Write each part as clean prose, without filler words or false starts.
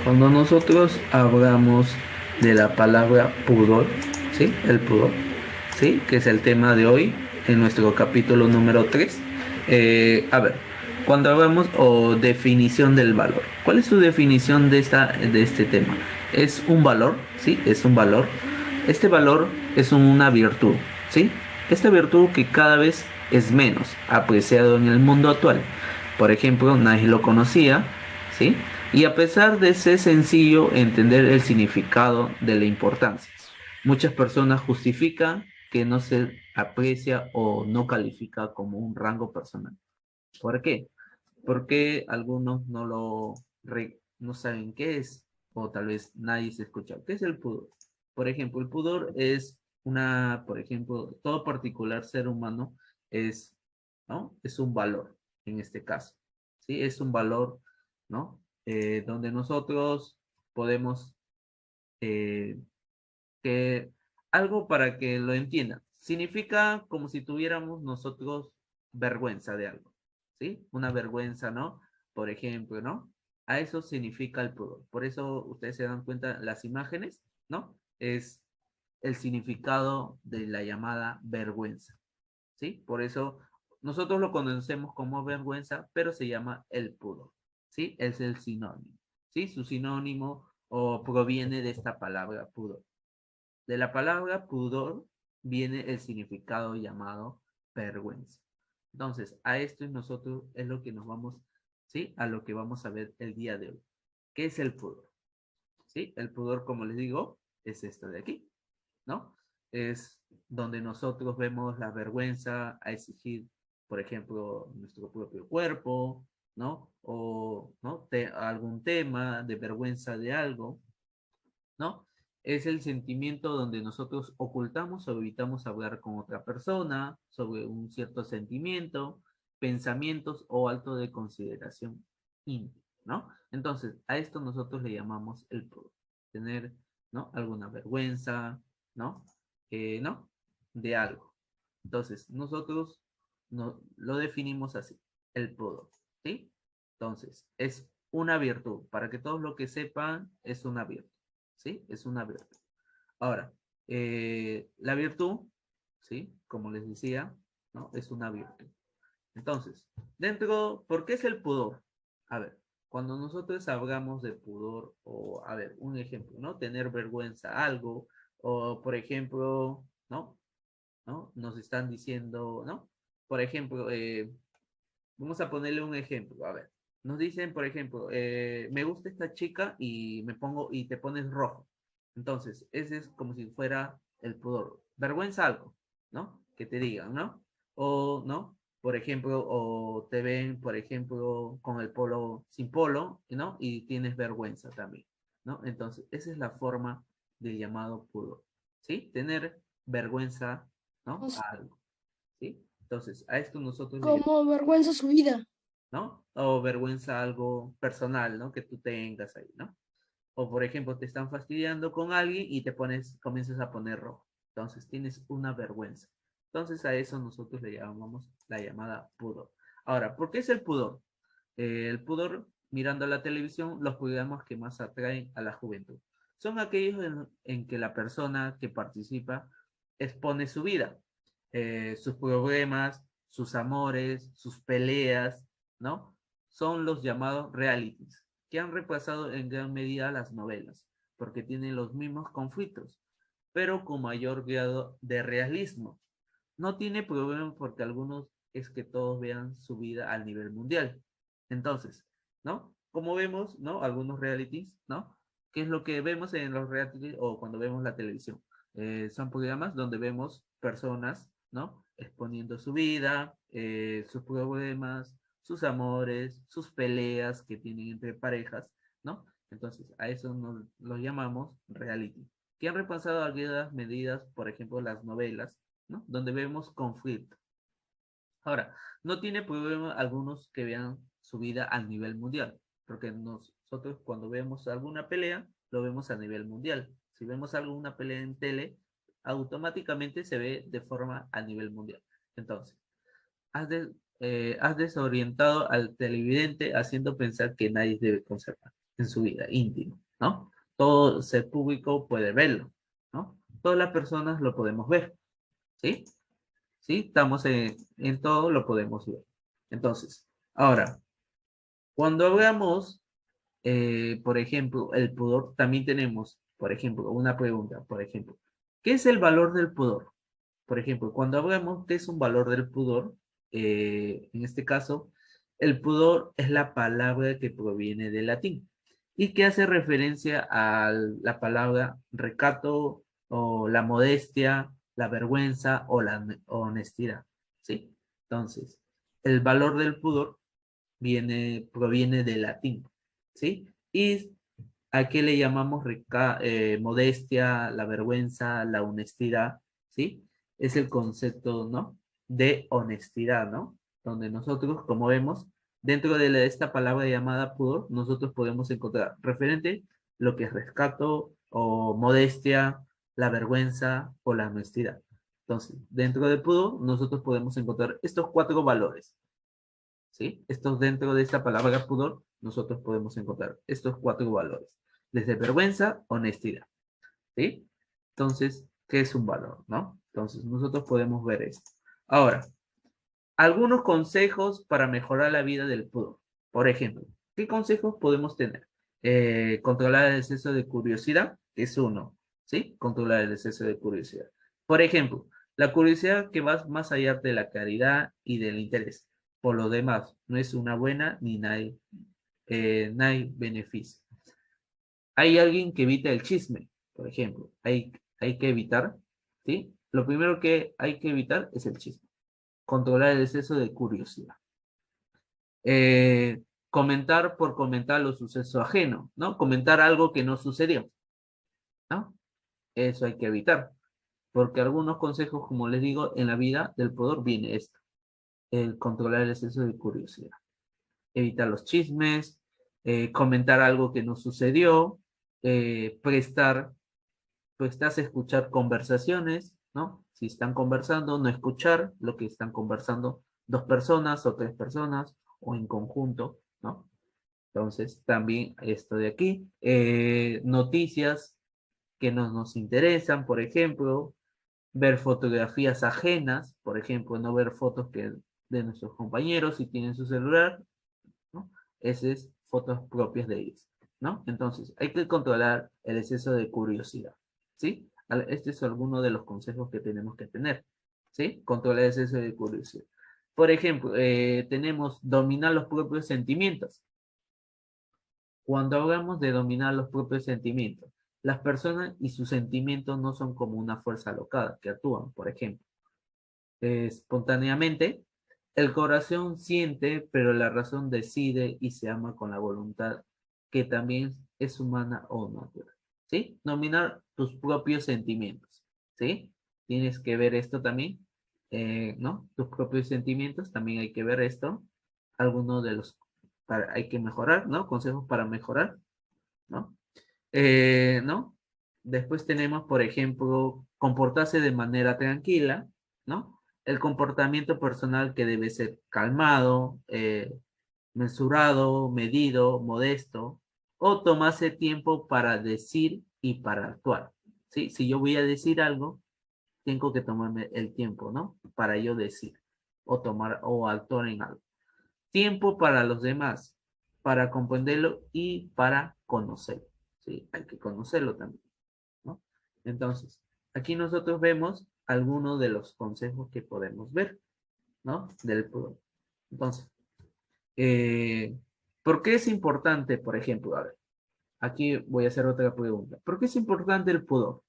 Cuando nosotros hablamos de la palabra pudor, ¿sí? El pudor, ¿sí? Que es el tema de hoy en nuestro capítulo número 3. A ver, cuando hablamos o definición del valor, ¿cuál es tu definición de este tema? Es un valor, ¿sí? Es un valor. Este valor es una virtud, ¿sí? Esta virtud que cada vez es menos apreciado en el mundo actual. Por ejemplo, nadie lo conocía, ¿sí? Y a pesar de ser sencillo entender el significado de la importancia, muchas personas justifican que no se aprecia o no califica como un rango personal. ¿Por qué? Porque algunos no saben qué es, o tal vez nadie se escucha. ¿Qué es el pudor? Por ejemplo, el pudor es por ejemplo, todo particular ser humano es, ¿no? Es un valor, en este caso, ¿sí? Es un valor, ¿no? Donde nosotros podemos, eh, que algo para que lo entiendan, significa como si tuviéramos nosotros vergüenza de algo, ¿sí? Una vergüenza, ¿no? Por ejemplo, ¿no? A eso significa el pudor. Por eso ustedes se dan cuenta, las imágenes, ¿no? Es el significado de la llamada vergüenza, ¿sí? Por eso nosotros lo conocemos como vergüenza, pero se llama el pudor, ¿sí? Es el sinónimo, ¿sí? Su sinónimo o proviene de esta palabra pudor. De la palabra pudor viene el significado llamado vergüenza. Entonces, a esto nosotros es lo que nos vamos, ¿sí? A lo que vamos a ver el día de hoy. ¿Qué es el pudor? ¿Sí? El pudor, como les digo, es esto de aquí, ¿no? Es donde nosotros vemos la vergüenza a exigir, por ejemplo, nuestro propio cuerpo, ¿no? O ¿no? Algún tema de vergüenza de algo, ¿no? Es el sentimiento donde nosotros ocultamos o evitamos hablar con otra persona sobre un cierto sentimiento, pensamientos o alto de consideración íntimo, ¿no? Entonces, a esto nosotros le llamamos el pudor. Tener, ¿no? Alguna vergüenza, ¿no? ¿No? De algo. Entonces, nosotros lo definimos así, el pudor, ¿sí? Entonces, es una virtud. Para que todos lo que sepan, es una virtud. ¿Sí? Es una virtud. Ahora, la virtud, ¿sí? Como les decía, ¿no? Es una virtud. Entonces, ¿por qué es el pudor? A ver, cuando nosotros hablamos de pudor, o, a ver, un ejemplo, ¿no? Tener vergüenza a algo, o, por ejemplo, ¿no? ¿No? Nos están diciendo, ¿no? Por ejemplo, vamos a ponerle un ejemplo, a ver. Nos dicen, por ejemplo, me gusta esta chica y y te pones rojo. Entonces, ese es como si fuera el pudor. Vergüenza algo, ¿no? Que te digan, ¿no? O, ¿no? Por ejemplo, o te ven, por ejemplo, con el polo, sin polo, ¿no? Y tienes vergüenza también, ¿no? Entonces, esa es la forma del llamado pudor, ¿sí? Tener vergüenza, ¿no? A algo, ¿sí? Entonces, a esto nosotros le llamamos, Como vergüenza su vida. ¿no? O vergüenza algo personal, ¿no? Que tú tengas ahí, ¿no? O por ejemplo, te están fastidiando con alguien y comienzas a poner rojo. Entonces tienes una vergüenza. Entonces a eso nosotros le llamamos la llamada pudor. Ahora, ¿por qué es el pudor? El pudor, mirando la televisión, los programas que más atraen a la juventud. Son aquellos en que la persona que participa expone su vida, sus problemas, sus amores, sus peleas, ¿no? Son los llamados realities, que han reemplazado en gran medida las novelas, porque tienen los mismos conflictos, pero con mayor grado de realismo. No tiene problema porque algunos es que todos vean su vida al nivel mundial. Entonces, ¿no? Como vemos, ¿no? Algunos realities, ¿no? ¿Qué es lo que vemos en los realities o cuando vemos la televisión? Son programas donde vemos personas, ¿no? Exponiendo su vida, sus problemas, sus amores, sus peleas que tienen entre parejas, ¿no? Entonces, a eso nos lo llamamos reality. Que han repasado algunas medidas, por ejemplo, las novelas, ¿no? Donde vemos conflicto. Ahora, no tiene problema algunos que vean su vida a nivel mundial, porque nosotros cuando vemos alguna pelea, lo vemos a nivel mundial. Si vemos alguna pelea en tele, automáticamente se ve de forma a nivel mundial. Entonces, has desorientado al televidente haciendo pensar que nadie debe conservar. en su vida íntima, ¿no? Todo ser público puede verlo, ¿no? Todas las personas lo podemos ver, ¿sí? ¿Sí? Estamos en todo, lo podemos ver. Entonces, ahora, cuando hablamos, por ejemplo, el pudor, también tenemos, por ejemplo, una pregunta, por ejemplo, ¿qué es el valor del pudor? Por ejemplo, cuando hablamos qué es un valor del pudor, en este caso, el pudor es la palabra que proviene del latín y que hace referencia a la palabra recato o la modestia, la vergüenza o la honestidad, ¿sí? Entonces, el valor del pudor proviene del latín, ¿sí? ¿Y a qué le llamamos modestia, la vergüenza, la honestidad? ¿Sí? Es el concepto, ¿no? De honestidad, ¿no? Donde nosotros, como vemos, dentro de esta palabra llamada pudor, nosotros podemos encontrar referente lo que es rescato o modestia, la vergüenza o la honestidad. Entonces, dentro del pudor, nosotros podemos encontrar estos 4 valores. ¿Sí? Estos dentro de esta palabra pudor, nosotros podemos encontrar estos 4 valores. Desde vergüenza, honestidad, ¿sí? Entonces, ¿qué es un valor, no? Entonces, nosotros podemos ver esto. Ahora, algunos consejos para mejorar la vida del pudor. Por ejemplo, ¿qué consejos podemos tener? Controlar el exceso de curiosidad, es uno, ¿sí? Controlar el exceso de curiosidad. Por ejemplo, la curiosidad que va más allá de la caridad y del interés. Por lo demás, no es una buena ni nadie beneficio. Hay alguien que evita el chisme, por ejemplo. Hay que evitar, ¿sí? Lo primero que hay que evitar es el chisme. Controlar el exceso de curiosidad. Comentar por comentar los sucesos ajenos, ¿no? Comentar algo que no sucedió, ¿no? Eso hay que evitar, porque algunos consejos, como les digo, en la vida del poder viene esto, el controlar el exceso de curiosidad, evitar los chismes, comentar algo que no sucedió, prestarse a escuchar conversaciones, ¿no? Si están conversando, no escuchar lo que están conversando 2 personas o 3 personas o en conjunto, ¿no? Entonces, también esto de aquí, noticias que no nos interesan, por ejemplo, ver fotografías ajenas, por ejemplo, no ver fotos que de nuestros compañeros si tienen su celular, ¿no? Esas es fotos propias de ellos, ¿no? Entonces, hay que controlar el exceso de curiosidad, ¿sí? Este es alguno de los consejos que tenemos que tener, ¿sí? Controlar el exceso de curiosidad. Por ejemplo, tenemos dominar los propios sentimientos. Cuando hablamos de dominar los propios sentimientos, las personas y sus sentimientos no son como una fuerza alocada que actúan, por ejemplo, espontáneamente. El corazón siente, pero la razón decide y se ama con la voluntad, que también es humana o natural. ¿Sí? Dominar tus propios sentimientos. ¿Sí? Tienes que ver esto también, ¿no? Tus propios sentimientos, también hay que ver esto. Algunos de los, hay que mejorar, ¿no? Consejos para mejorar, ¿no? ¿No? Después tenemos, por ejemplo, comportarse de manera tranquila, ¿no? El comportamiento personal que debe ser calmado, mesurado, medido, modesto, o tomarse tiempo para decir y para actuar, ¿sí? Si yo voy a decir algo, tengo que tomarme el tiempo, ¿no? Para yo decir, o tomar, o actuar en algo. Tiempo para los demás, para comprenderlo y para conocerlo. ¿Sí? Hay que conocerlo también, ¿no? Entonces, aquí nosotros vemos algunos de los consejos que podemos ver, ¿no? Del pudor. Entonces, eh, ¿por qué es importante, por ejemplo, a ver, aquí voy a hacer otra pregunta. ¿Por qué es importante el pudor?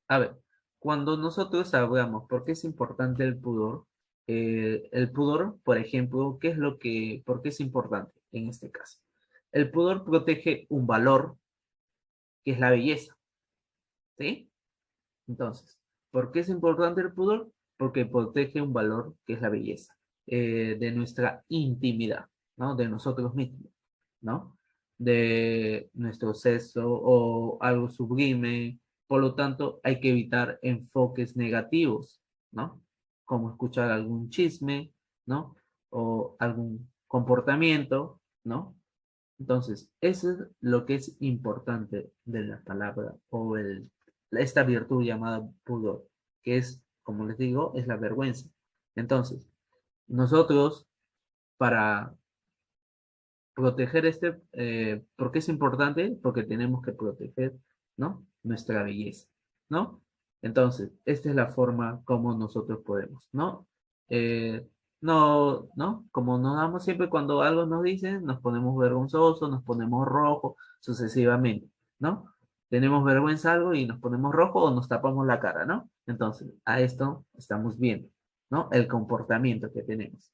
A ver, cuando nosotros hablamos, ¿por qué es importante el pudor? El pudor, por ejemplo, por qué es importante en este caso? El pudor protege un valor que es la belleza, ¿sí? Entonces, ¿por qué es importante el pudor? Porque protege un valor que es la belleza, de nuestra intimidad, ¿no? De nosotros mismos, ¿no? De nuestro sexo o algo sublime. Por lo tanto, hay que evitar enfoques negativos, ¿no? Como escuchar algún chisme, ¿no? O algún comportamiento, ¿no? Entonces, eso es lo que es importante de la palabra o esta virtud llamada pudor, que es, como les digo, es la vergüenza. Entonces, nosotros para proteger ¿por qué es importante? Porque tenemos que proteger, ¿no? Nuestra belleza, ¿no? Entonces, esta es la forma como nosotros podemos, ¿no? Eh, ¿no? Como nos damos siempre cuando algo nos dicen, nos ponemos vergonzosos, nos ponemos rojos, sucesivamente, ¿no? Tenemos vergüenza algo y nos ponemos rojo o nos tapamos la cara, ¿no? Entonces, a esto estamos viendo, ¿no? El comportamiento que tenemos,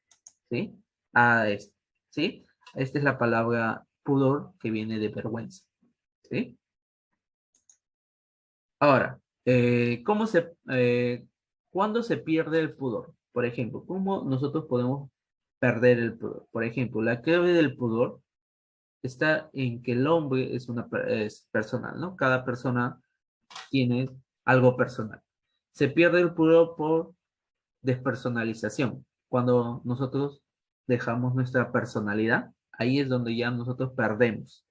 ¿sí? A esto, ¿sí? Esta es la palabra pudor que viene de vergüenza, ¿sí? Ahora, ¿cuándo se pierde el pudor? Por ejemplo, ¿cómo nosotros podemos perder el pudor? Por ejemplo, la clave del pudor está en que el hombre es personal, ¿no? Cada persona tiene algo personal. Se pierde el pudor por despersonalización. Cuando nosotros dejamos nuestra personalidad, ahí es donde ya nosotros perdemos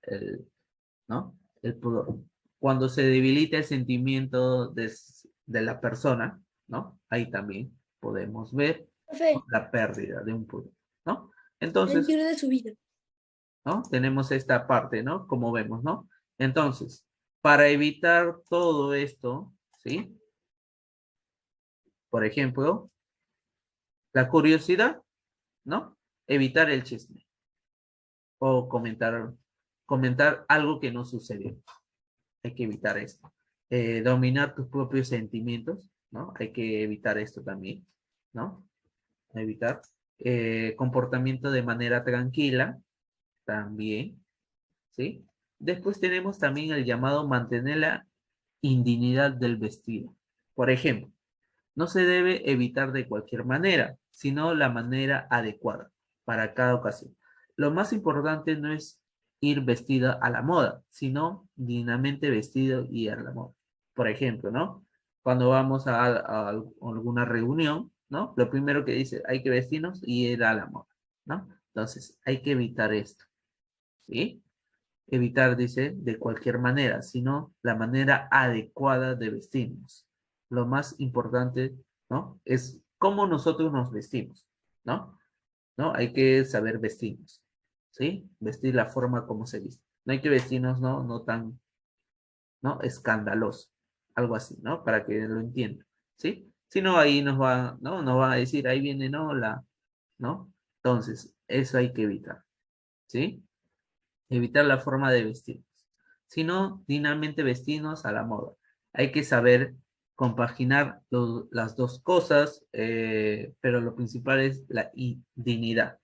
¿no? El pudor. Cuando se debilita el sentimiento de la persona, ¿no? Ahí también podemos ver, ¿no? Profe, La pérdida de un pudor, ¿no? él Entonces, pierde su vida. ¿no? Tenemos esta parte, ¿no? Como vemos, ¿no? Entonces, para evitar todo esto, ¿sí? Por ejemplo, la curiosidad, ¿no? Evitar el chisme o comentar algo que no sucedió. Hay que evitar esto. Dominar tus propios sentimientos, ¿no? Hay que evitar esto también, ¿no? Evitar. Comportamiento de manera tranquila, también, ¿sí? Después tenemos también el llamado mantener la indignidad del vestido. Por ejemplo, no se debe evitar de cualquier manera, sino la manera adecuada para cada ocasión. Lo más importante no es ir vestida a la moda, sino dignamente vestido y a la moda. Por ejemplo, ¿no? Cuando vamos a alguna reunión, ¿no? Lo primero que dice, hay que vestirnos y ir a la moda, ¿no? Entonces, hay que evitar esto, ¿sí? Evitar, dice, de cualquier manera, sino la manera adecuada de vestirnos. Lo más importante, ¿no? Es cómo nosotros nos vestimos, ¿no? ¿No? Hay que saber vestirnos, ¿sí? Vestir la forma como se viste. No hay que vestirnos, ¿no? No tan, ¿no? Escandaloso, algo así, ¿no? Para que lo entiendan, ¿sí? Si no, ahí ¿no? Nos van a decir, ahí viene, ¿no? ¿No? Entonces, eso hay que evitar, ¿sí? Evitar la forma de vestirnos, sino dignamente vestirnos a la moda. Hay que saber compaginar las dos cosas, pero lo principal es la dignidad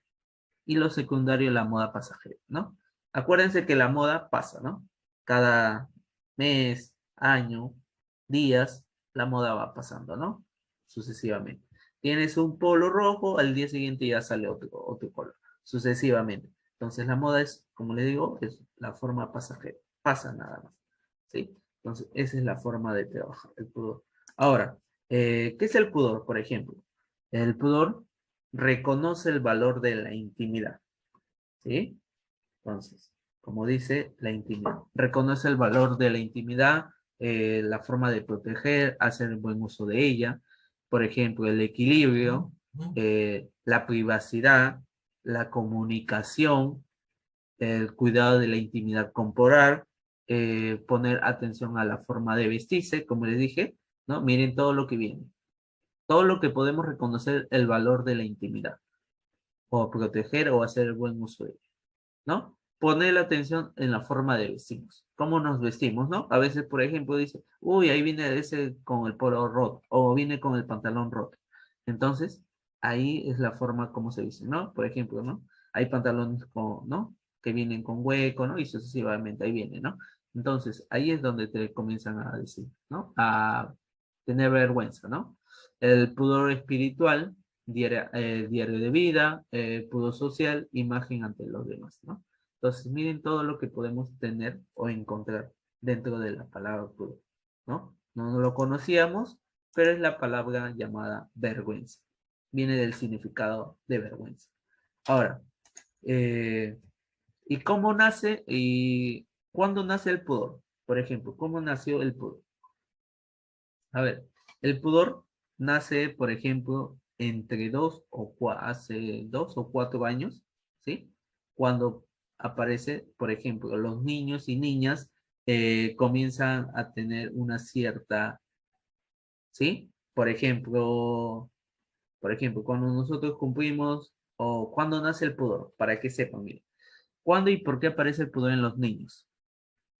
y lo secundario la moda pasajera, ¿no? Acuérdense que la moda pasa, ¿no? Cada mes, año, días, la moda va pasando, ¿no? Sucesivamente. Tienes un polo rojo, al día siguiente ya sale otro color, sucesivamente. Entonces la moda es, como le digo, es la forma pasajera, pasa nada más, ¿sí? Entonces esa es la forma de trabajar, el pudor. Ahora, ¿qué es el pudor, por ejemplo? El pudor reconoce el valor de la intimidad, ¿sí? Entonces, como dice, la intimidad. Reconoce el valor de la intimidad, la forma de proteger, hacer buen uso de ella. Por ejemplo, el equilibrio, la privacidad, la comunicación, el cuidado de la intimidad corporal, poner atención a la forma de vestirse, como les dije, ¿no? Miren todo lo que viene. Todo lo que podemos reconocer el valor de la intimidad, o proteger o hacer buen uso de ella, ¿no? Poner la atención en la forma de vestirnos, cómo nos vestimos, ¿no? A veces, por ejemplo, dice, uy, ahí viene ese con el polo roto, o viene con el pantalón roto. Entonces, ahí es la forma como se dice, ¿no? Por ejemplo, ¿no? Hay pantalones ¿no? Que vienen con hueco, ¿no? Y sucesivamente, ahí viene, ¿no? Entonces, ahí es donde te comienzan a decir, ¿no? A tener vergüenza, ¿no? El pudor espiritual, diario de vida, pudor social, imagen ante los demás, ¿no? Entonces, miren todo lo que podemos tener o encontrar dentro de la palabra pudor, ¿no? No lo conocíamos, pero es la palabra llamada vergüenza. Viene del significado de vergüenza. Ahora, eh, ¿Y cómo nace y cuándo nace el pudor? Por ejemplo, ¿cómo nació el pudor? A ver, el pudor nace, por ejemplo, entre hace 2 o 4 años, ¿sí? Cuando aparece, por ejemplo, los niños y niñas comienzan a tener una cierta, ¿sí? Por ejemplo, cuando nosotros cumplimos, o cuando nace el pudor, para que sepan, miren, ¿cuándo y por qué aparece el pudor en los niños?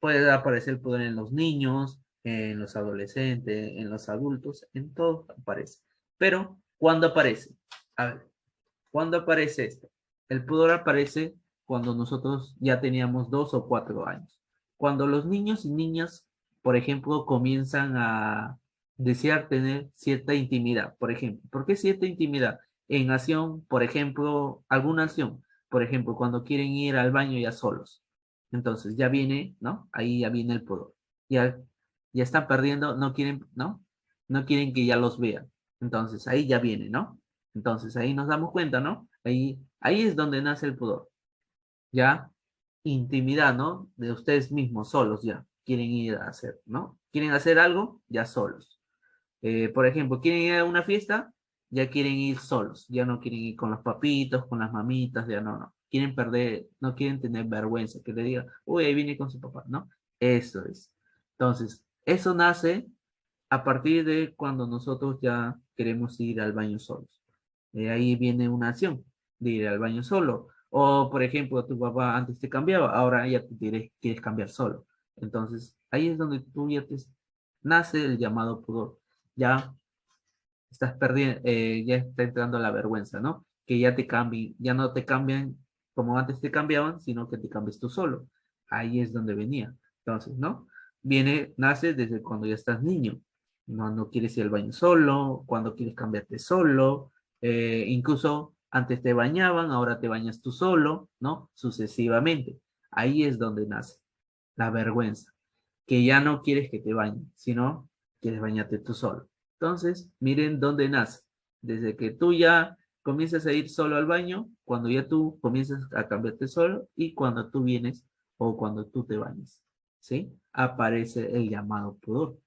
Puede aparecer el pudor en los niños, en los adolescentes, en los adultos, en todos aparece. Pero, ¿cuándo aparece? A ver, ¿cuándo aparece esto? El pudor aparece cuando nosotros ya teníamos 2 o 4 años. Cuando los niños y niñas, por ejemplo, comienzan a desear tener cierta intimidad, por ejemplo. ¿Por qué cierta intimidad? En acción, por ejemplo, alguna acción. Por ejemplo, cuando quieren ir al baño ya solos. Entonces ya viene, ¿no? Ahí ya viene el pudor. Ya, ya están perdiendo, no quieren, ¿no? No quieren que ya los vean. Entonces ahí ya viene, ¿no? Entonces ahí nos damos cuenta, ¿no? Ahí es donde nace el pudor. Ya, intimidad, ¿no? De ustedes mismos, solos ya. Quieren ir a hacer, ¿no? Quieren hacer algo, ya solos. Por ejemplo, quieren ir a una fiesta, ya quieren ir solos. Ya no quieren ir con los papitos, con las mamitas, ya no, no. Quieren perder, no quieren tener vergüenza, que le diga, uy, ahí viene con su papá, ¿no? Eso es. Entonces, eso nace a partir de cuando nosotros ya queremos ir al baño solos. Ahí viene una acción de ir al baño solo. O, por ejemplo, tu papá antes te cambiaba, ahora ya te quieres cambiar solo. Entonces, ahí es donde tú ya te nace el llamado pudor. Ya estás perdiendo, ya está entrando la vergüenza, ¿no? Que ya te cambien, ya no te cambian como antes te cambiaban, sino que te cambies tú solo. Ahí es donde venía. Entonces, ¿no? Nace desde cuando ya estás niño. No quieres ir al baño solo, cuando quieres cambiarte solo, incluso antes te bañaban, ahora te bañas tú solo, ¿no? Sucesivamente. Ahí es donde nace la vergüenza, que ya no quieres que te bañen, sino quieres bañarte tú solo. Entonces, miren dónde nace. Desde que tú ya comienzas a ir solo al baño, cuando ya tú comienzas a cambiarte solo y cuando tú vienes o cuando tú te bañas, ¿sí? Aparece el llamado pudor.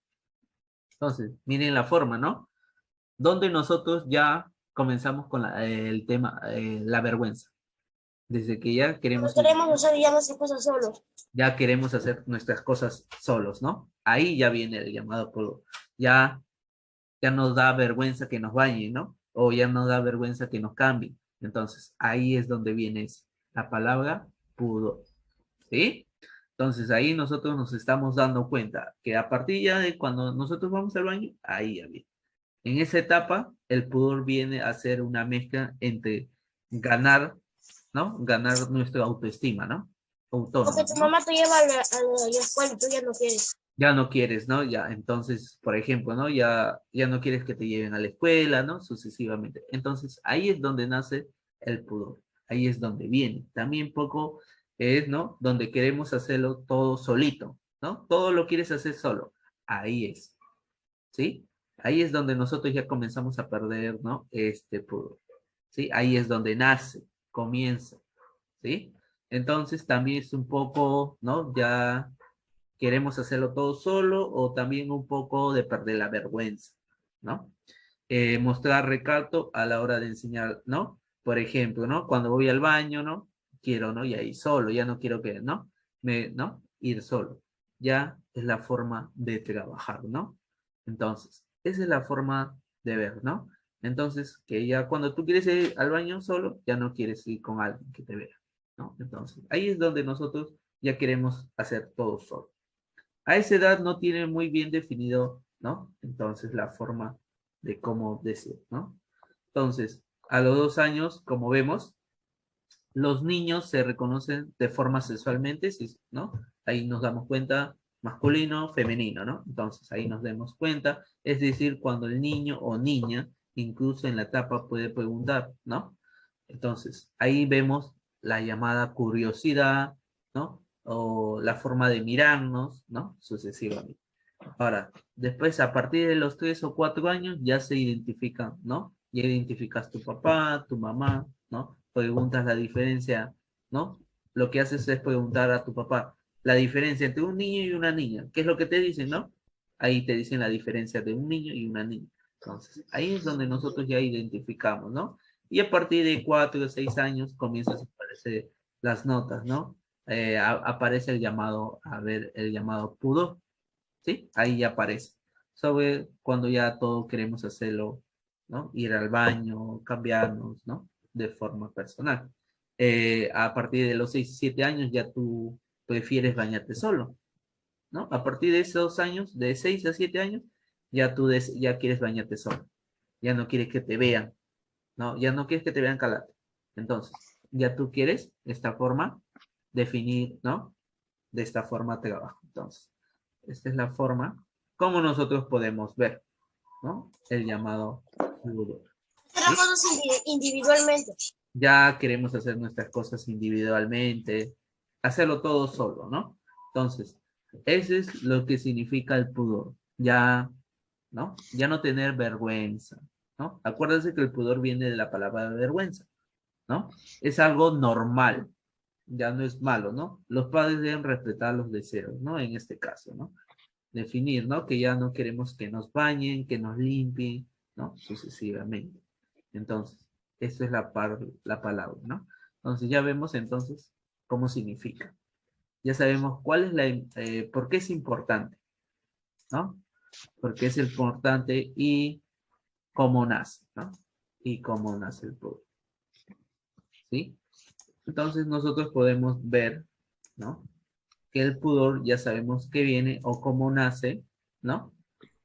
Entonces, miren la forma, ¿no? Donde nosotros ya comenzamos con el tema, la vergüenza. Desde que ya Cuando queremos ir, queremos hacer ya nuestras cosas solos. ya queremos hacer nuestras cosas solos, ¿no? Ahí ya viene el llamado pudor. Ya ya nos da vergüenza que nos bañen, ¿no? O ya nos da vergüenza que nos cambien. Entonces, ahí es donde viene la palabra pudor, ¿sí? Entonces, ahí nosotros nos estamos dando cuenta que a partir ya de cuando nosotros vamos al baño, ahí ya viene. En esa etapa, el pudor viene a ser una mezcla entre ganar, ¿no? Ganar nuestra autoestima, ¿no? Porque Autónomo, tu ¿no? mamá te lleva a la escuela y tú ya no quieres. Ya no quieres, ¿no? Ya, entonces, por ejemplo, ¿no? Ya no quieres que te lleven a la escuela, ¿no? Sucesivamente. Entonces, ahí es donde nace el pudor. Ahí es donde viene. También poco es, ¿no? Donde queremos hacerlo todo solito, ¿no? Todo lo quieres hacer solo. Ahí es, ¿sí? Ahí es donde nosotros ya comenzamos a perder, ¿no? Este pudor, ¿sí? Ahí es donde nace, comienza, ¿sí? Entonces, también es un poco, ¿no? Ya queremos hacerlo todo solo o también un poco de perder la vergüenza, ¿no? Mostrar recato a la hora de enseñar, ¿no? Por ejemplo, ¿no? Cuando voy al baño, ¿no? Quiero, ¿no? Y ahí solo, ya no quiero que, ¿no? ¿No? Ir solo. Ya es la forma de trabajar, ¿no? Entonces, esa es la forma de ver, ¿no? Entonces, que ya cuando tú quieres ir al baño solo, ya no quieres ir con alguien que te vea, ¿no? Entonces, ahí es donde nosotros ya queremos hacer todo solo. A esa edad no tiene muy bien definido, ¿no? Entonces la forma de cómo decir, ¿no? Entonces, a los 2 años, como vemos, los niños se reconocen de forma sexualmente, ¿sí? ¿No? Ahí nos damos cuenta masculino, femenino, ¿no? Entonces ahí nos damos cuenta, es decir, cuando el niño o niña, incluso en la etapa, puede preguntar, ¿no? Entonces, ahí vemos la llamada curiosidad, ¿no? O la forma de mirarnos, ¿no? Sucesivamente. Ahora, después, a partir de los 3 o 4 años, ya se identifican, ¿no? Ya identificas tu papá, tu mamá, ¿no? Preguntas la diferencia, ¿no? lo que haces es preguntar a tu papá la diferencia entre un niño y una niña. ¿Qué es lo que te dicen, no? Ahí te dicen la diferencia de un niño y una niña. Entonces, ahí es donde nosotros ya identificamos, ¿no? Y a partir de 4 o 6 años comienzan a aparecer las notas, ¿no? Aparece el llamado, a ver, el llamado pudor, ¿sí? Ahí ya aparece. Sobre cuando ya todo queremos hacerlo, ¿no? Ir al baño, cambiarnos, ¿no? De forma personal. A partir de los 6 7 años ya tú prefieres bañarte solo, ¿no? A partir de esos años, de 6 a 7 años, ya tú ya quieres bañarte solo. Ya no quieres que te vean, ¿no? Ya no quieres que te vean calate. Entonces, ya tú quieres de esta forma definir, ¿no? De esta forma trabajo. Entonces, esta es la forma como nosotros podemos ver, ¿no? El llamado pudor. ¿Sí? Trabajamos individualmente. Ya queremos hacer nuestras cosas individualmente, hacerlo todo solo, ¿no? Entonces, ese es lo que significa el pudor. Ya, ¿no? Ya no tener vergüenza, ¿no? Acuérdense que el pudor viene de la palabra vergüenza, ¿no? Es algo normal, ya no es malo, ¿no? Los padres deben respetar los deseos, ¿no? En este caso, ¿no? Definir, ¿no? Que ya no queremos que nos bañen, que nos limpien, ¿no? Sucesivamente. Entonces, esta es la palabra, ¿no? Entonces, ya vemos entonces cómo significa. Ya sabemos cuál es por qué es importante, ¿no? Por qué es importante y cómo nace, ¿no? Y cómo nace el pueblo, ¿sí? Entonces nosotros podemos ver, ¿no? Que el pudor ya sabemos que viene o cómo nace, ¿no?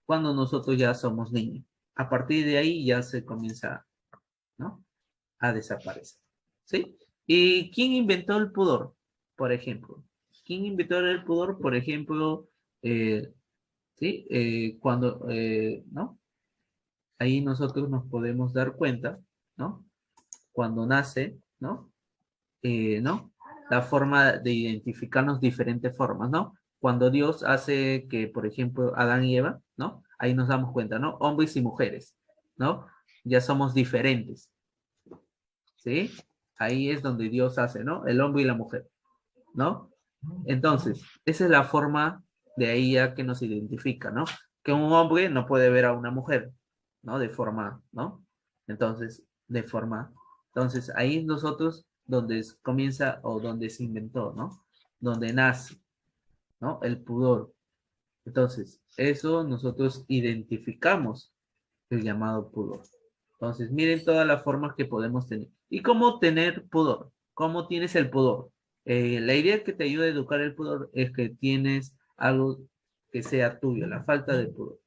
Cuando nosotros ya somos niños. A partir de ahí ya se comienza, ¿no? A desaparecer, ¿sí? ¿Y quién inventó el pudor? Por ejemplo, ¿quién inventó el pudor? Por ejemplo, ¿sí? ¿No? Ahí nosotros nos podemos dar cuenta, ¿no? Cuando nace, ¿no? ¿No? La forma de identificarnos diferentes formas, ¿no? Cuando Dios hace que, por ejemplo, Adán y Eva, ¿no? Ahí nos damos cuenta, ¿no? Hombres y mujeres, ¿no? Ya somos diferentes, ¿sí? Ahí es donde Dios hace, ¿no? El hombre y la mujer, ¿no? Entonces, esa es la forma de ahí ya que nos identifica, ¿no? Que un hombre no puede ver a una mujer, ¿no? De forma, ¿no? Entonces, de forma, entonces ahí nosotros donde comienza o donde se inventó, ¿no? Donde nace, ¿no? El pudor. Entonces, eso nosotros identificamos el llamado pudor. Entonces, miren todas las formas que podemos tener. ¿Y cómo tener pudor? ¿Cómo tienes el pudor? La idea que te ayuda a educar el pudor es que tienes algo que sea tuyo, la falta de pudor,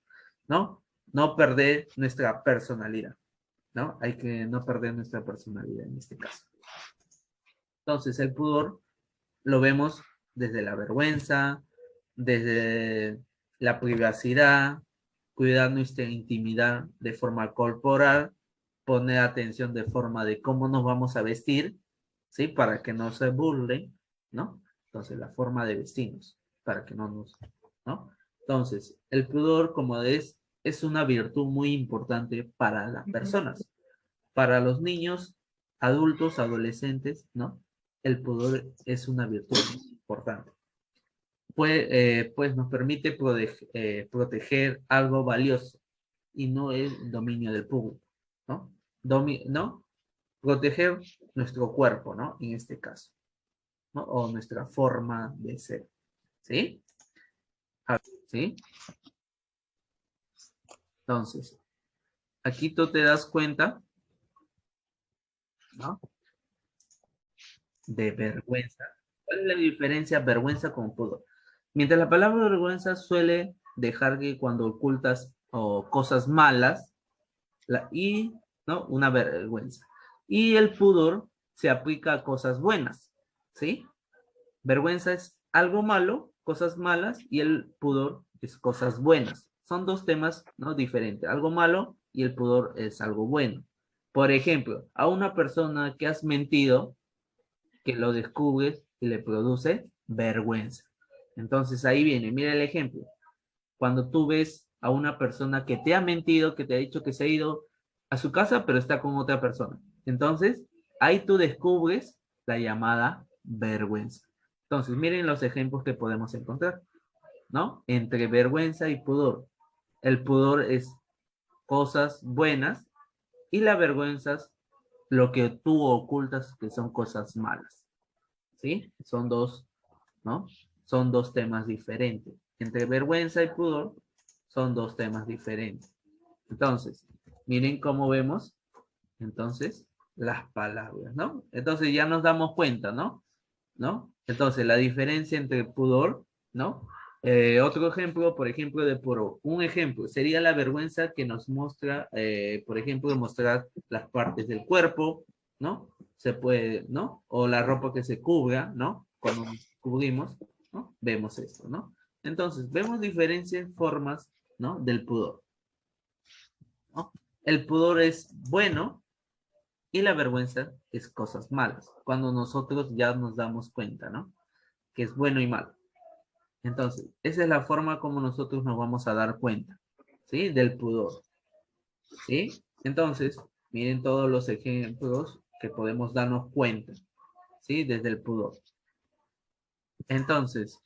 ¿no? No perder nuestra personalidad, ¿no? Hay que no perder nuestra personalidad en este caso. Entonces, el pudor lo vemos desde la vergüenza, desde la privacidad, cuidar nuestra intimidad de forma corporal, poner atención de forma de cómo nos vamos a vestir, ¿sí? Para que no se burlen, ¿no? Entonces, la forma de vestirnos, para que no nos, ¿no? Entonces, el pudor, como es una virtud muy importante para las personas, para los niños, adultos, adolescentes, ¿no? El pudor es una virtud importante. Pues nos permite proteger algo valioso y no el dominio del público, ¿no? ¿No? Proteger nuestro cuerpo, ¿no? En este caso, ¿no? O nuestra forma de ser, ¿sí? ¿Sí? Entonces, aquí tú te das cuenta, ¿no? De vergüenza. ¿Cuál es la diferencia vergüenza con pudor? Mientras la palabra vergüenza suele dejar que cuando ocultas o cosas malas, ¿no? Una vergüenza. Y el pudor se aplica a cosas buenas, ¿sí? Vergüenza es algo malo, cosas malas, y el pudor es cosas buenas. Son dos temas, ¿no? Diferentes. Algo malo y el pudor es algo bueno. Por ejemplo, a una persona que has mentido, que lo descubres y le produce vergüenza. Entonces ahí viene, mira el ejemplo. Cuando tú ves a una persona que te ha mentido, que te ha dicho que se ha ido a su casa, pero está con otra persona. Entonces, ahí tú descubres la llamada vergüenza. Entonces, miren los ejemplos que podemos encontrar, ¿no? Entre vergüenza y pudor. El pudor es cosas buenas y la vergüenza es lo que tú ocultas que son cosas malas, ¿sí? Son dos, ¿no? Son dos temas diferentes. Entre vergüenza y pudor son dos temas diferentes. Entonces, miren cómo vemos, entonces, las palabras, ¿no? Entonces ya nos damos cuenta, ¿no? ¿No? Entonces, la diferencia entre pudor, ¿no? Otro ejemplo, por ejemplo, de pudor. Un ejemplo sería la vergüenza que nos muestra, por ejemplo, mostrar las partes del cuerpo, ¿no? Se puede, ¿no? O la ropa que se cubra, ¿no? Cuando nos cubrimos, ¿no? Vemos esto, ¿no? Entonces, vemos diferentes formas, ¿no? Del pudor, ¿no? El pudor es bueno y la vergüenza es cosas malas, cuando nosotros ya nos damos cuenta, ¿no? Que es bueno y malo. Entonces, esa es la forma como nosotros nos vamos a dar cuenta, ¿sí? Del pudor, ¿sí? Entonces, miren todos los ejemplos que podemos darnos cuenta, ¿sí? Desde el pudor. Entonces,